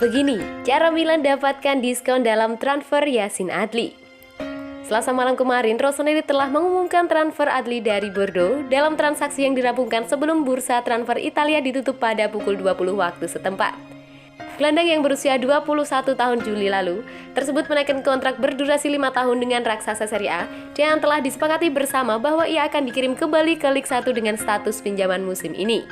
Begini cara Milan dapatkan diskon dalam transfer Yacine Adli. Selasa malam kemarin, Rossoneri telah mengumumkan transfer Adli dari Bordeaux dalam transaksi yang dirampungkan sebelum bursa transfer Italia ditutup pada pukul 20 waktu setempat. Gelandang yang berusia 21 tahun Juli lalu tersebut menaikkan kontrak berdurasi 5 tahun dengan raksasa Serie A dan telah disepakati bersama bahwa ia akan dikirim kembali ke Liga 1 dengan status pinjaman musim ini.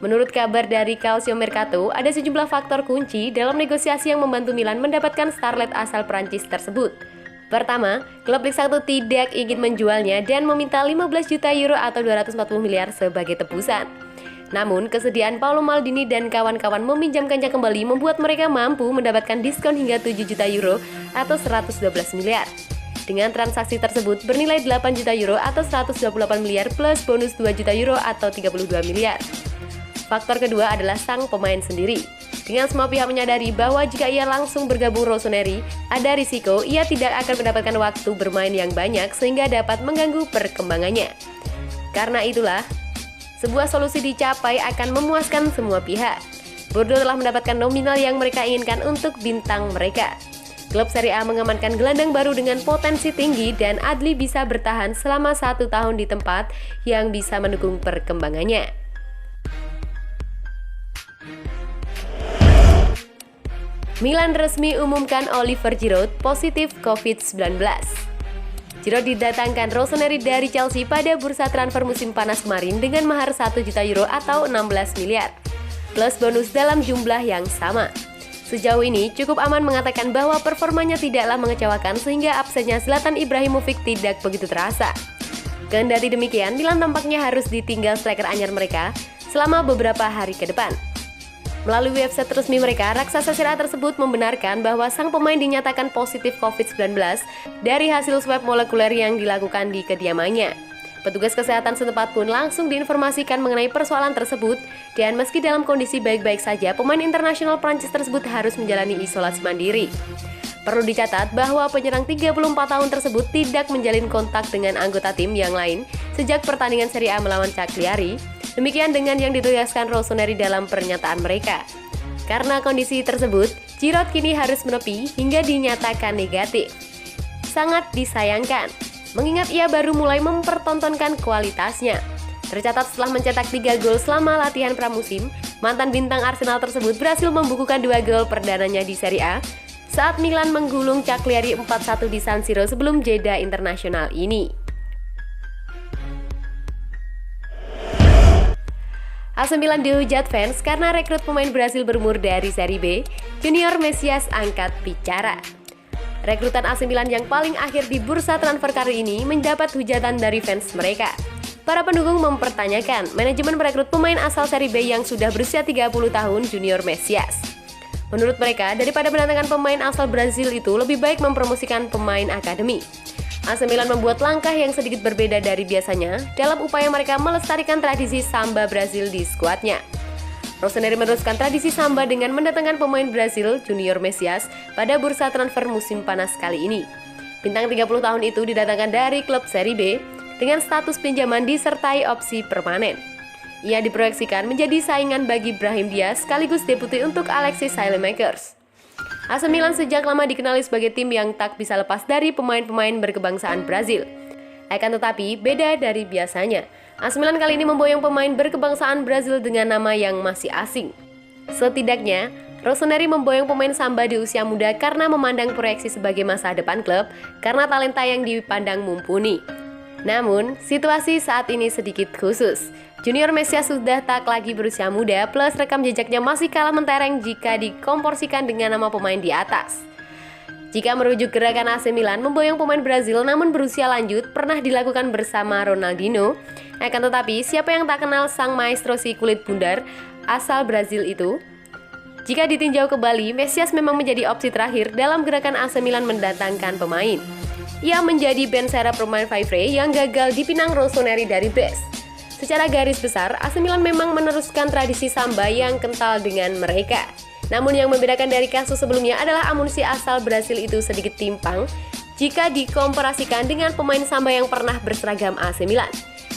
Menurut kabar dari Calcio Mercato, ada sejumlah faktor kunci dalam negosiasi yang membantu Milan mendapatkan starlet asal Prancis tersebut. Pertama, klub Liga 1 tidak ingin menjualnya dan meminta 15 juta euro atau 240 miliar sebagai tebusan. Namun, kesediaan Paolo Maldini dan kawan-kawan meminjamkannya kembali membuat mereka mampu mendapatkan diskon hingga 7 juta euro atau 112 miliar. Dengan transaksi tersebut bernilai 8 juta euro atau 128 miliar plus bonus 2 juta euro atau 32 miliar. Faktor kedua adalah sang pemain sendiri. Dengan semua pihak menyadari bahwa jika ia langsung bergabung Rossoneri, ada risiko ia tidak akan mendapatkan waktu bermain yang banyak sehingga dapat mengganggu perkembangannya. Karena itulah, sebuah solusi dicapai akan memuaskan semua pihak. Bordeaux telah mendapatkan nominal yang mereka inginkan untuk bintang mereka. Klub Serie A mengamankan gelandang baru dengan potensi tinggi dan Adli bisa bertahan selama 1 tahun di tempat yang bisa mendukung perkembangannya. Milan resmi umumkan Oliver Giroud positif COVID-19. Giroud didatangkan Rossoneri dari Chelsea pada bursa transfer musim panas kemarin dengan mahar 1 juta euro atau 16 miliar, plus bonus dalam jumlah yang sama. Sejauh ini cukup aman mengatakan bahwa performanya tidaklah mengecewakan sehingga absennya Zlatan Ibrahimovic tidak begitu terasa. Kendati demikian, Milan tampaknya harus ditinggal striker anyar mereka selama beberapa hari ke depan. Melalui website resmi mereka, raksasa Serie A tersebut membenarkan bahwa sang pemain dinyatakan positif COVID-19 dari hasil swab molekuler yang dilakukan di kediamannya. Petugas kesehatan setempat pun langsung diinformasikan mengenai persoalan tersebut, dan meski dalam kondisi baik-baik saja, pemain internasional Prancis tersebut harus menjalani isolasi mandiri. Perlu dicatat bahwa penyerang 34 tahun tersebut tidak menjalin kontak dengan anggota tim yang lain sejak pertandingan Serie A melawan Cagliari. Demikian dengan yang ditegaskan Rossoneri dalam pernyataan mereka. Karena kondisi tersebut, Giroud kini harus menepi hingga dinyatakan negatif. Sangat disayangkan, mengingat ia baru mulai mempertontonkan kualitasnya. Tercatat setelah mencetak 3 gol selama latihan pramusim, mantan bintang Arsenal tersebut berhasil membukukan 2 gol perdananya di Serie A saat Milan menggulung Cagliari 4-1 di San Siro sebelum jeda internasional ini. AC Milan dihujat fans karena rekrut pemain Brasil berumur dari Serie B, Junior Mesias angkat bicara. Rekrutan AC Milan yang paling akhir di bursa transfer kali ini mendapat hujatan dari fans mereka. Para pendukung mempertanyakan manajemen merekrut pemain asal Serie B yang sudah berusia 30 tahun, Junior Mesias. Menurut mereka, daripada mendatangkan pemain asal Brazil itu lebih baik mempromosikan pemain akademi. AC Milan membuat langkah yang sedikit berbeda dari biasanya dalam upaya mereka melestarikan tradisi samba Brazil di skuadnya. Rossoneri meneruskan tradisi samba dengan mendatangkan pemain Brazil, Junior Mesias, pada bursa transfer musim panas kali ini. Bintang 30 tahun itu didatangkan dari klub Serie B dengan status pinjaman disertai opsi permanen. Ia diproyeksikan menjadi saingan bagi Brahim Diaz sekaligus deputi untuk Alexis Saelemaekers. AC Milan sejak lama dikenali sebagai tim yang tak bisa lepas dari pemain-pemain berkebangsaan Brazil. Akan tetapi, beda dari biasanya, AC Milan kali ini memboyong pemain berkebangsaan Brazil dengan nama yang masih asing. Setidaknya, Rossoneri memboyong pemain samba di usia muda karena memandang proyeksi sebagai masa depan klub karena talenta yang dipandang mumpuni. Namun, situasi saat ini sedikit khusus. Junior Mesias sudah tak lagi berusia muda, plus rekam jejaknya masih kalah mentereng jika dikomporsikan dengan nama pemain di atas. Jika merujuk gerakan AC Milan memboyong pemain Brazil namun berusia lanjut pernah dilakukan bersama Ronaldinho, akan tetapi siapa yang tak kenal sang maestro si kulit bundar asal Brazil itu? Jika ditinjau ke Bali, Mesias memang menjadi opsi terakhir dalam gerakan AC Milan mendatangkan pemain. Ia menjadi Ben Serap pemain Favre yang gagal dipinang Rossoneri dari Brest. Secara garis besar, AC Milan memang meneruskan tradisi samba yang kental dengan mereka. Namun yang membedakan dari kasus sebelumnya adalah amunisi asal Brasil itu sedikit timpang jika dikomparasikan dengan pemain samba yang pernah berseragam AC Milan.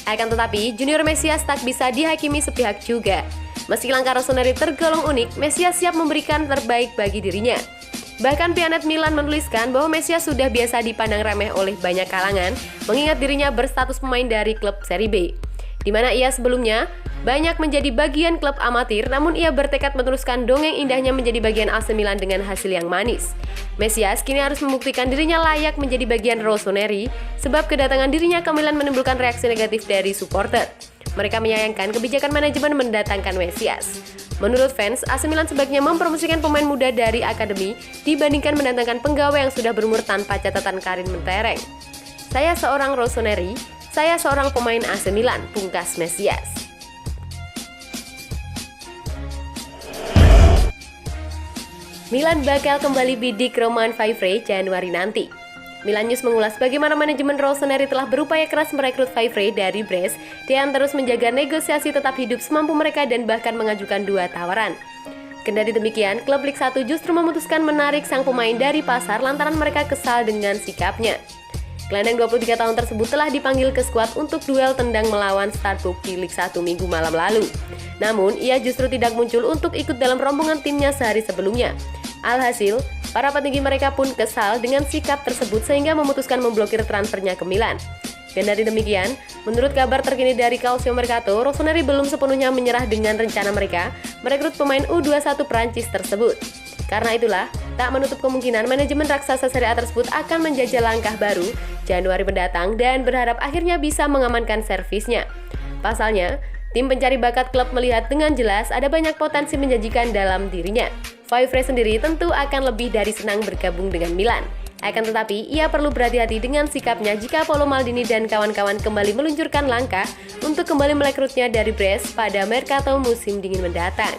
Akan tetapi, Junior Mesias tak bisa dihakimi sepihak juga. Meski langkah Rossoneri tergolong unik, Mesias siap memberikan terbaik bagi dirinya. Bahkan Pianet Milan menuliskan bahwa Mesias sudah biasa dipandang remeh oleh banyak kalangan, mengingat dirinya berstatus pemain dari klub Serie B, di mana ia sebelumnya banyak menjadi bagian klub amatir, namun ia bertekad meneruskan dongeng indahnya menjadi bagian AC Milan dengan hasil yang manis. Mesias kini harus membuktikan dirinya layak menjadi bagian Rossoneri, sebab kedatangan dirinya ke Milan menimbulkan reaksi negatif dari supporter. Mereka menyayangkan kebijakan manajemen mendatangkan Mesias. Menurut fans, AC Milan sebaiknya mempromosikan pemain muda dari akademi dibandingkan mendatangkan penggawa yang sudah berumur tanpa catatan karir mentereng. Saya seorang Rossoneri, saya seorang pemain AC Milan, pungkas Mesias. Milan bakal kembali bidik Romain Faivre Januari nanti. Milan News mengulas bagaimana manajemen Rossoneri telah berupaya keras merekrut Faivre dari Brest dan terus menjaga negosiasi tetap hidup semampu mereka dan bahkan mengajukan 2 tawaran. Kendati demikian, klub Liga 1 justru memutuskan menarik sang pemain dari pasar lantaran mereka kesal dengan sikapnya. Gelandang 23 tahun tersebut telah dipanggil ke skuad untuk duel tendang melawan Stadbrook di Liga 1 Minggu malam lalu. Namun, ia justru tidak muncul untuk ikut dalam rombongan timnya sehari sebelumnya. Alhasil, para petinggi mereka pun kesal dengan sikap tersebut sehingga memutuskan memblokir transfernya ke Milan. Kendati demikian, menurut kabar terkini dari Calcio Mercato, Rossoneri belum sepenuhnya menyerah dengan rencana mereka merekrut pemain U21 Prancis tersebut. Karena itulah, tak menutup kemungkinan manajemen raksasa Serie A tersebut akan menjajal langkah baru Januari mendatang dan berharap akhirnya bisa mengamankan servisnya. Pasalnya, tim pencari bakat klub melihat dengan jelas ada banyak potensi menjanjikan dalam dirinya. Faivre sendiri tentu akan lebih dari senang bergabung dengan Milan. Akan tetapi, ia perlu berhati-hati dengan sikapnya jika Paolo Maldini dan kawan-kawan kembali meluncurkan langkah untuk kembali merekrutnya dari Brest pada Mercato musim dingin mendatang.